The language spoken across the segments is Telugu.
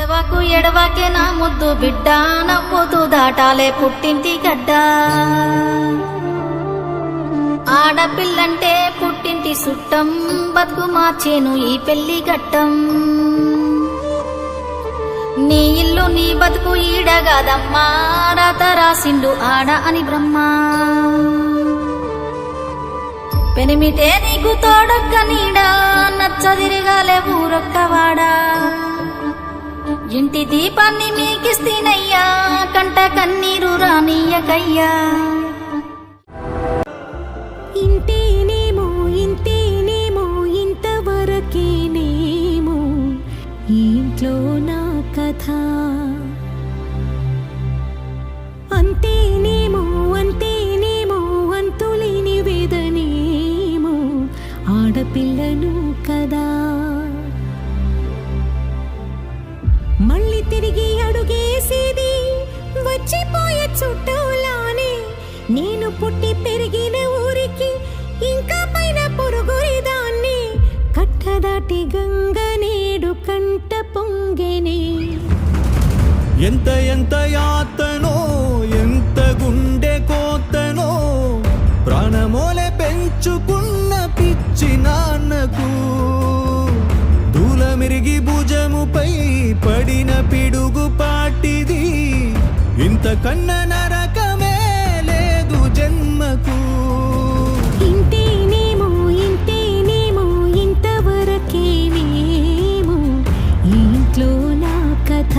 ఎడవకు ఎడవకే నా ముద్దు బిడ్డ, నవ్వుతూ దాటాలే పుట్టింటి గడ్డ. ఆడపిల్లంటే పుట్టింటి సుట్టం, బతుకు మార్చేను ఈ పెళ్లి ఘట్టం. నీ ఇల్లు నీ బతుకు ఈడగాదమ్మా, రాత రాసిండు ఆడ అని బ్రహ్మ. పెనిమిటే నీకు తోడొక్క నీడా, నచ్చదిరగాలే ఊరొక్కవాడా. ఇంటి దీపాన్ని మీకిస్తేనయ్యా, కంట కన్నీరు రానియకయ్యా. ఇంతేనేమో ఇంతేనేమో ఇంతవరకేనేమో ఇంట్లో నా కథ. అంతేనేమో అంతేనేమో అంతులేని వేదనేమో ఆడపిల్లను కదా. మళ్ళీ తిరిగి అడుగేసేది వచ్చిపోయే చుట్టూలానే. నేను పుట్టి పెరిగిన ఊరికి ఇంకా పైన పొరుగురిదాన్ని. కట్టదాటి గంగ నేడు కంట పొంగెనే. ఎంత ఎంత యాతనో, ఎంత గుండె కోతనో, ప్రాణమోలే పెంచుకున్న పిచ్చి నాన్నకు. దూలమిరిగి భుజముపై పడిన పిడుగు పాటిది, ఇంతకన్న నరకమే లేదు జన్మకు. ఇంతేనేమో ఇంతేనేమో ఇంతవరకేనేమో ఇంట్లో నా కథ.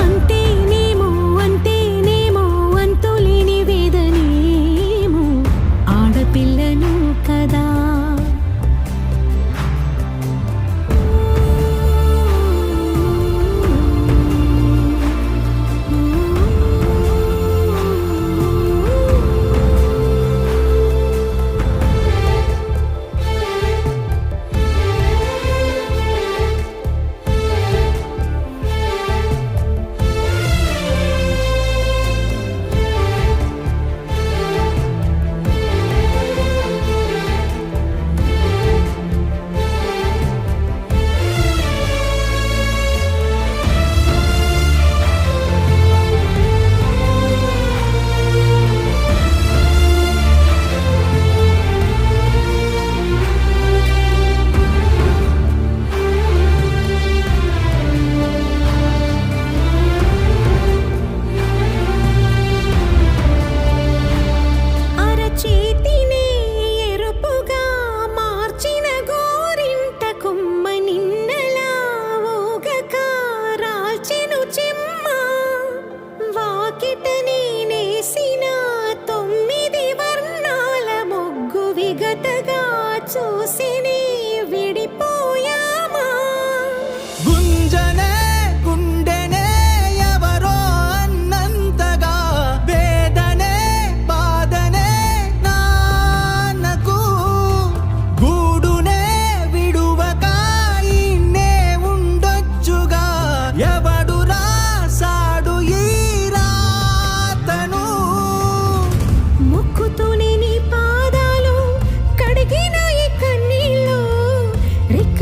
అంతేనేమో అంతేనేమో అంతులేని వేదనేమో ఆడపిల్లను కదా. చూసిని విడిపోయామా. గుంజనే గుండెనే ఎవరో అన్నంతగా, వేదనే బాధనే నాన్నకు. గూడునే విడువక ఇన్నే ఉండొచ్చుగా, ఎవడు రాసాడు ఈ రాతను. ముక్కుతూనే నీ పాదాలు కడిగిన ఈ కన్నీళ్ళు, రెక్క